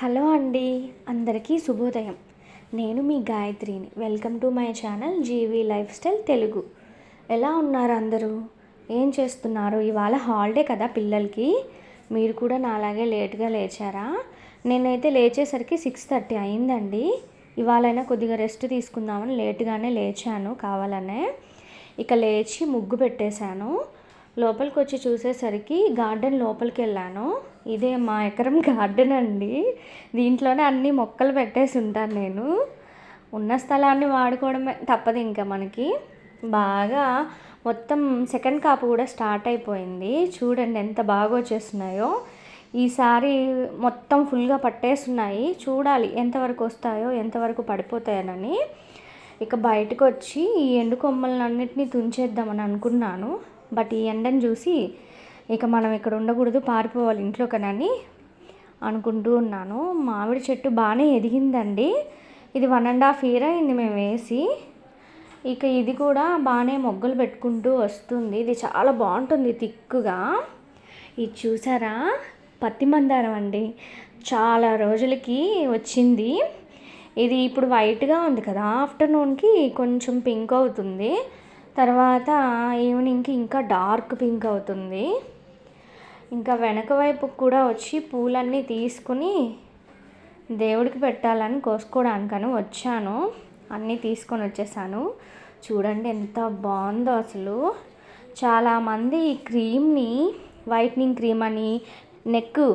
Hello అండి, అందరికీ శుభోదయం. నేను మీ గాయత్రిని. Welcome to my channel GV lifestyle Telugu. ఎలా ఉన్నారు అందరూ? ఏం చేస్తున్నారు? ఇవాళ హాలిడే కదా పిల్లలకి. మీరు కూడా నాలాగే లేట్గా లేచారా? నేనైతే లేచేసరికి 6:30 అయిందండి. ఇవాళైనా కొద్దిగా రెస్ట్ తీసుకుందామని లేట్గానే లేచాను కావాలనే. ఇక లేచి ముగ్గు పెట్టేశాను. లోపలికి వచ్చి చూసేసరికి గార్డెన్ లోపలికి వెళ్ళాను. ఇదే మా ఎకరం గార్డెన్ అండి. దీంట్లోనే అన్ని మొక్కలు పెట్టేసి ఉంటాను నేను. ఉన్న స్థలాన్ని వాడుకోవడమే తప్పదు ఇంకా మనకి. బాగా మొత్తం సెకండ్ కాపు కూడా స్టార్ట్ అయిపోయింది. చూడండి ఎంత బాగా వచ్చేస్తున్నాయో. ఈసారి మొత్తం ఫుల్గా పట్టేస్తున్నాయి. చూడాలి ఎంతవరకు వస్తాయో, ఎంతవరకు పడిపోతాయనని. ఇక బయటకు వచ్చి ఈ ఎండు కొమ్మలన్నింటినీ తుంచేద్దామని అనుకున్నాను. బట్ ఈ ఎండను చూసి ఇక మనం ఇక్కడ ఉండకూడదు, పారిపోవాలి ఇంట్లోకనని అనుకుంటూ ఉన్నాను. మామిడి చెట్టు బాగానే ఎదిగిందండి. ఇది 1.5 year అయింది మేము వేసి. ఇక ఇది కూడా బాగానే మొగ్గలు పెట్టుకుంటూ వస్తుంది. ఇది చాలా బాగుంటుంది థిక్గా. ఇది చూసారా, పత్తి మందారం అండి. చాలా రోజులకి వచ్చింది. ఇది ఇప్పుడు వైట్గా ఉంది కదా, ఆఫ్టర్నూన్కి కొంచెం పింక్ అవుతుంది, తర్వాత ఈవినింగ్కి ఇంకా డార్క్ పింక్ అవుతుంది. ఇంకా వెనక వైపు కూడా వచ్చి పూలన్నీ తీసుకుని దేవుడికి పెట్టాలని కోసుకోవడానికని వచ్చాను. అన్నీ తీసుకొని వచ్చేసాను. చూడండి ఎంత బాగుందో అసలు. చాలామంది ఈ క్రీమ్ని వైట్నింగ్ క్రీమ్ అని, నెక్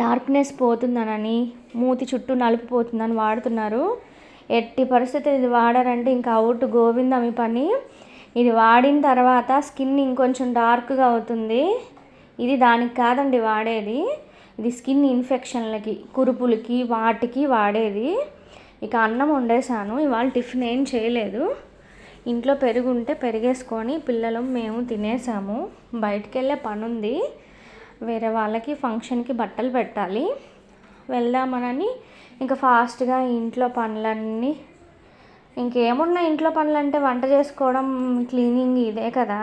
డార్క్నెస్ పోతుందనని, మూతి చుట్టూ నలుపు పోతుందని వాడుతున్నారు. ఎట్టి పరిస్థితి ఇది వాడారంటే ఇంకా అవుట్, గోవిందం ఈ పని. ఇది వాడిన తర్వాత స్కిన్ ఇంకొంచెం డార్క్గా అవుతుంది. ఇది దానికి కాదండి వాడేది. ఇది స్కిన్ ఇన్ఫెక్షన్లకి, కురుపులకి, వాటికి వాడేది. ఇక అన్నం వండేసాను. ఇవాళ టిఫిన్ ఏం చేయలేదు. ఇంట్లో పెరుగు ఉంటే పెరిగేసుకొని పిల్లలు మేము తినేసాము. బయటికి వెళ్ళే పని ఉంది. వేరే వాళ్ళకి ఫంక్షన్కి బట్టలు పెట్టాలి, వెళ్దామనని ఇంకా ఫాస్ట్గా ఇంట్లో పనులన్నీ, ఇంకేమున్నా ఇంట్లో పనులు అంటే వంట చేసుకోవడం, క్లీనింగ్ ఇదే కదా.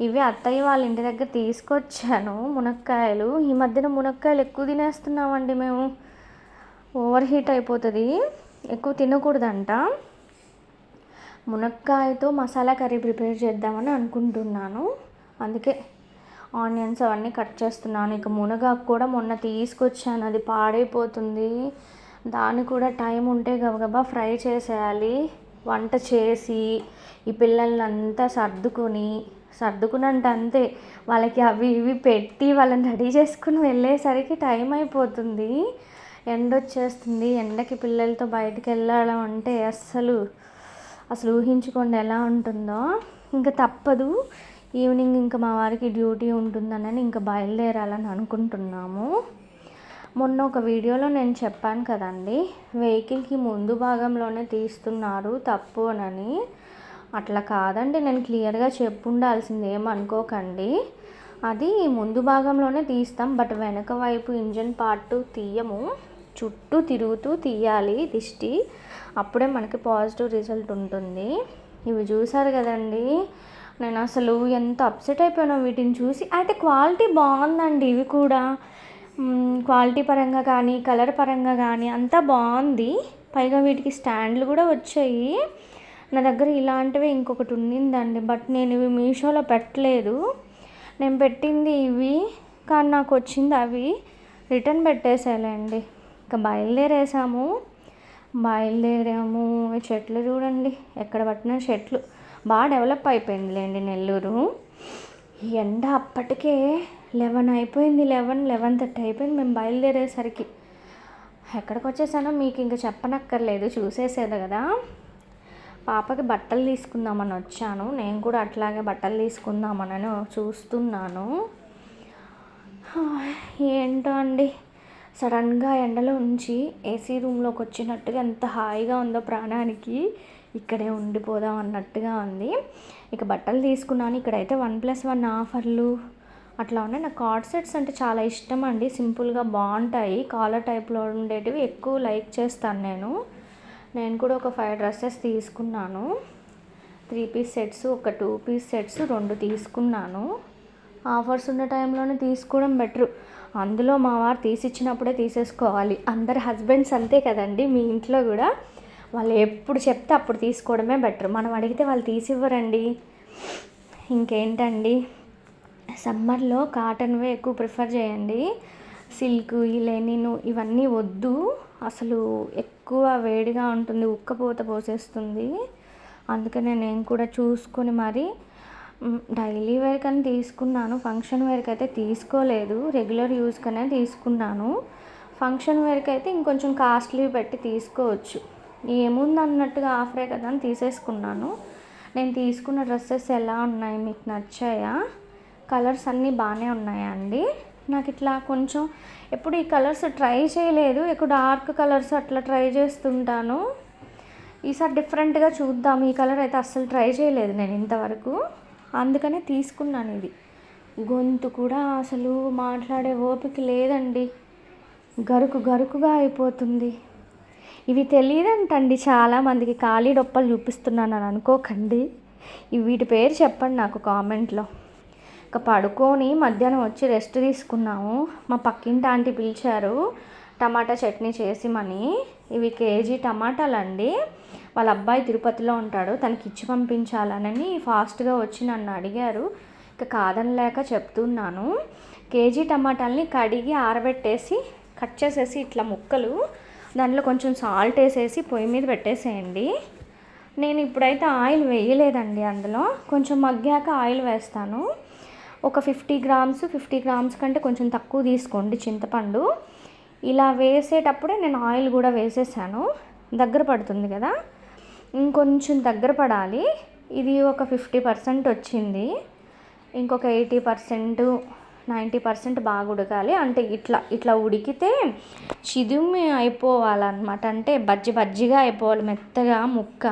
ఇవి అత్తయ్య వాళ్ళ ఇంటి దగ్గర తీసుకొచ్చాను మునక్కాయలు. ఈ మధ్యన మునక్కాయలు ఎక్కువ తినేస్తున్నామండి మేము. ఓవర్ హీట్ అయిపోతుంది, ఎక్కువ తినకూడదంట. మునక్కాయతో మసాలా కర్రీ ప్రిపేర్ చేద్దామని అనుకుంటున్నాను. అందుకే ఆనియన్స్ అవన్నీ కట్ చేస్తున్నాను. ఇక మునగాకు కూడా మొన్న తీసుకొచ్చాను, అది పాడైపోతుంది. దాన్ని కూడా టైం ఉంటే గబగబా ఫ్రై చేసేయాలి. వంట చేసి ఈ పిల్లల్నంతా సర్దుకునంటే అంతే, వాళ్ళకి అవి ఇవి పెట్టి వాళ్ళని రెడీ చేసుకుని వెళ్ళేసరికి టైం అయిపోతుంది. ఎండ వచ్చేస్తుంది. ఎండకి పిల్లలతో బయటికి వెళ్ళడం అంటే అసలు ఊహించుకోండి ఎలా ఉంటుందో. ఇంకా తప్పదు. ఈవినింగ్ ఇంకా మా వారికి డ్యూటీ ఉంటుందని ఇంకా బయలుదేరాలని అనుకుంటున్నాము. మొన్న ఒక వీడియోలో నేను చెప్పాను కదండి, వెహికల్కి ముందు భాగంలోనే తీస్తున్నారు తప్పు అని. అట్లా కాదండి, నేను క్లియర్గా చెప్పుండాల్సింది, ఏమనుకోకండి. అది ముందు భాగంలోనే తీస్తాం, బట్ వెనక వైపు ఇంజన్ పార్ట్ తీయము. చుట్టూ తిరుగుతూ తీయాలి దిష్టి, అప్పుడే మనకి పాజిటివ్ రిజల్ట్ ఉంటుంది. ఇవి చూసారు కదండి, నేను అసలు ఎంత అప్సెట్ అయిపోయానో వీటిని చూసి. అయితే క్వాలిటీ బాగుందండి, ఇవి కూడా క్వాలిటీ పరంగా కానీ, కలర్ పరంగా కానీ అంతా బాగుంది. పైగా వీటికి స్టాండ్లు కూడా వచ్చాయి. నా దగ్గర ఇలాంటివి ఇంకొకటి ఉండిందండి, బట్ నేను ఇవి మీషోలో పెట్టలేదు. నేను పెట్టింది ఇవి, కానీ నాకు వచ్చింది అవి. రిటర్న్ పెట్టేసేయాలండి. ఇంకా బయలుదేరాము. ఈ చెట్లు చూడండి, ఎక్కడ పట్టిన చెట్లు. బాగా డెవలప్ అయిపోయిందిలేండి నెల్లూరు. ఈ ఎండ అప్పటికే 11 అయిపోయింది, 11:30 అయిపోయింది మేము బయలుదేరేసరికి. ఎక్కడికి వచ్చేసానో మీకు ఇంకా చెప్పనక్కర్లేదు, చూసేసేది కదా. పాపకి బట్టలు తీసుకుందామని వచ్చాను. నేను కూడా అట్లాగే బట్టలు తీసుకుందామని చూస్తున్నాను. ఏంటో అండి, సడన్గా ఎండలో నుంచి ఏసీ రూమ్లోకి వచ్చినట్టుగా ఎంత హాయిగా ఉందో ప్రాణానికి. ఇక్కడే ఉండిపోదాం అన్నట్టుగా ఉంది. ఇక బట్టలు తీసుకున్నాను. ఇక్కడైతే 1+1 ఆఫర్లు అట్లా ఉన్నాయి. నాకు కార్డ్ సెట్స్ అంటే చాలా ఇష్టం అండి. సింపుల్గా బాగుంటాయి, కాలర్ టైప్లో ఉండేటివి ఎక్కువ లైక్ చేస్తాను నేను కూడా ఒక 5 డ్రెస్సెస్ తీసుకున్నాను. 3 piece సెట్స్, ఒక 2 piece సెట్స్ 2 తీసుకున్నాను. ఆఫర్స్ ఉన్న టైంలోనే తీసుకోవడం బెటరు. అందులో మా వారు తీసిచ్చినప్పుడే తీసేసుకోవాలి. అందరు హస్బెండ్స్ అంతే కదండి, మీ ఇంట్లో కూడా వాళ్ళు ఎప్పుడు చెప్తే అప్పుడు తీసుకోవడమే బెటర్. మనం అడిగితే వాళ్ళు తీసివ్వరండి. ఇంకేంటండి, సమ్మర్లో కాటన్వే ఎక్కువ ప్రిఫర్ చేయండి. సిల్క్, ఈ లెనిన్ ఇవన్నీ వద్దు. అసలు ఎక్కువ వేడిగా ఉంటుంది, ఉక్కపోత పోసేస్తుంది. అందుకనే నేను కూడా చూసుకొని మరి డైలీ వేర్ కని తీసుకున్నాను. ఫంక్షన్ వేర్కి అయితే తీసుకోలేదు, రెగ్యులర్ యూస్ కనే తీసుకున్నాను. ఫంక్షన్ వేర్కి అయితే ఇంకొంచెం కాస్ట్లీ పెట్టి తీసుకోవచ్చు. ఏముంది అన్నట్టుగా ఆఫరే కదా అని తీసేసుకున్నాను. నేను తీసుకున్న డ్రెస్సెస్ ఎలా ఉన్నాయి, మీకు నచ్చాయా? కలర్స్ అన్నీ బాగానే ఉన్నాయా అండి? నాకు ఇట్లా కొంచెం ఎప్పుడు ఈ కలర్స్ ట్రై చేయలేదు, ఎక్కువ డార్క్ కలర్స్ అట్లా ట్రై చేస్తుంటాను. ఈసారి డిఫరెంట్గా చూద్దాం. ఈ కలర్ అయితే అస్సలు ట్రై చేయలేదు నేను ఇంతవరకు, అందుకనే తీసుకున్నాను ఇది. గొంతు కూడా అసలు మాట్లాడే ఓపిక లేదండి, గరుకుగా అయిపోతుంది. ఇవి తెలియదంటండి చాలామందికి, ఖాళీ డొప్పలు చూపిస్తున్నాను అని అనుకోకండి. వీటి పేరు చెప్పండి నాకు కామెంట్లో. ఇక పడుకొని మధ్యాహ్నం వచ్చి రెస్ట్ తీసుకున్నాము. మా పక్కింటి ఆంటీ పిలిచారు టమాటా చట్నీ చేసిమని. ఇవి కేజీ టమాటాలండి. వాళ్ళ అబ్బాయి తిరుపతిలో ఉంటాడు, తనకి ఇచ్చి పంపించాలని ఫాస్ట్గా వచ్చి నన్ను అడిగారు. ఇక కాదనలేక చెప్తున్నాను. కేజీ టమాటాలని కడిగి ఆరబెట్టేసి కట్ చేసేసి ఇట్లా ముక్కలు, దాంట్లో కొంచెం సాల్ట్ వేసేసి పొయ్యి మీద పెట్టేసేయండి. నేను ఇప్పుడైతే ఆయిల్ వేయలేదండి, అందులో కొంచెం మగ్గాక ఆయిల్ వేస్తాను. ఒక 50 గ్రామ్స్ కంటే కొంచెం తక్కువ తీసుకోండి చింతపండు. ఇలా వేసేటప్పుడే నేను ఆయిల్ కూడా వేసేసాను. దగ్గర పడుతుంది కదా, ఇంకొంచెం దగ్గర పడాలి. ఇది ఒక 50% వచ్చింది, ఇంకొక 80% 90% బాగా ఉడకాలి. అంటే ఇట్లా ఉడికితే చిదుమి అయిపోవాలన్నమాట, అంటే బజ్జిగా అయిపోవాలి మెత్తగా ముక్క.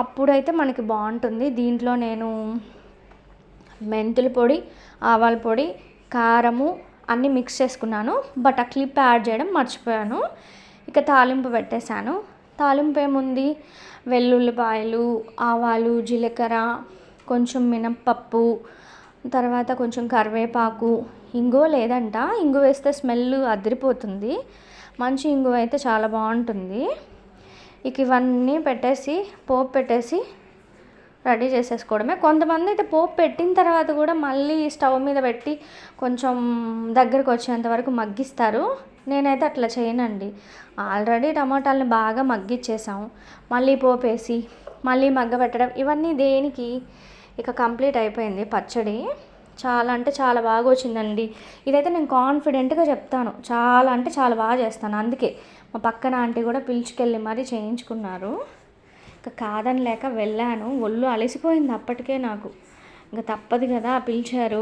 అప్పుడైతే మనకి బాగుంటుంది. దీంట్లో నేను మెంతుల పొడి, ఆవాల పొడి, కారము అన్నీ మిక్స్ చేసుకున్నాను. బట్ ఆ క్లిప్ యాడ్ చేయడం మర్చిపోయాను. ఇక తాలింపు పెట్టేశాను. తాలింపు ఏముంది, వెల్లుల్లిపాయలు, ఆవాలు, జీలకర్ర, కొంచెం మినప్పప్పు, తర్వాత కొంచెం కరివేపాకు, ఇంగువ లేదంట, ఇంగువ వేస్తే స్మెల్ అదిరిపోతుంది. మంచి ఇంగువ అయితే చాలా బాగుంటుంది. ఇక ఇవన్నీ పెట్టేసి పోపు పెట్టేసి రెడీ చేసేసుకోవడమే. కొంతమంది అయితే పోపు పెట్టిన తర్వాత కూడా మళ్ళీ స్టవ్ మీద పెట్టి కొంచెం దగ్గరకు వచ్చేంత వరకు మగ్గిస్తారు. నేనైతే అట్లా చేయనండి. ఆల్రెడీ టమాటాలని బాగా మగ్గిచ్చేసాము, మళ్ళీ పోపు వేసి మళ్ళీ మగ్గబెట్టడం ఇవన్నీ దేనికి? ఇక కంప్లీట్ అయిపోయింది పచ్చడి. చాలా అంటే చాలా బాగా వచ్చిందండి. ఇదైతే నేను కాన్ఫిడెంట్గా చెప్తాను, చాలా అంటే చాలా బాగా చేస్తాను. అందుకే మా పక్కన ఆంటీ కూడా పిలుచుకెళ్ళి మరీ చేయించుకున్నారు. ఇక కాదని లేక వెళ్ళాను. ఒళ్ళు అలసిపోయింది అప్పటికే నాకు. ఇంకా తప్పదు కదా, పిలిచారు,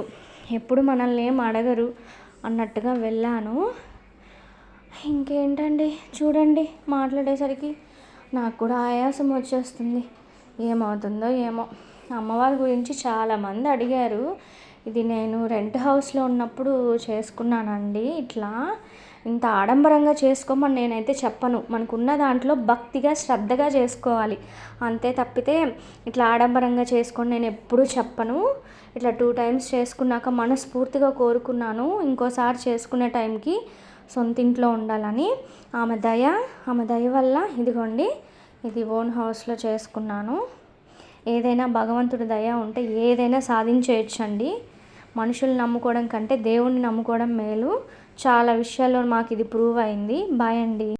ఎప్పుడు మనల్ని ఏం అడగరు అన్నట్టుగా వెళ్ళాను. ఇంకేంటండి, చూడండి మాట్లాడేసరికి నాకు కూడా ఆయాసం వచ్చేస్తుంది. ఏమవుతుందో ఏమో. అమ్మవారి గురించి చాలామంది అడిగారు. ఇది నేను రెంట్ హౌస్లో ఉన్నప్పుడు చేసుకున్నానండి. ఇట్లా ఇంత ఆడంబరంగా చేసుకోమని నేనైతే చెప్పను. మనకున్న దాంట్లో భక్తిగా శ్రద్ధగా చేసుకోవాలి అంతే తప్పితే ఇట్లా ఆడంబరంగా చేసుకొని నేను ఎప్పుడూ చెప్పను. ఇట్లా 2 times చేసుకున్నాక మనస్ఫూర్తిగా కోరుకున్నాను ఇంకోసారి చేసుకునే టైంకి సొంత ఇంట్లో ఉండాలని. ఆమె దయ వల్ల ఇదిగోండి, ఇది ఓన్ హౌస్లో చేసుకున్నాను. ఏదైనా భగవంతుడి దయ ఉంటే ఏదైనా సాధించేయచ్చండి. మనుషులు నమ్ముకోవడం కంటే దేవుణ్ణి నమ్ముకోవడం మేలు. చాలా విషయాల్లో మాకు ఇది ప్రూవ్ అయింది. బాయ్ అండి.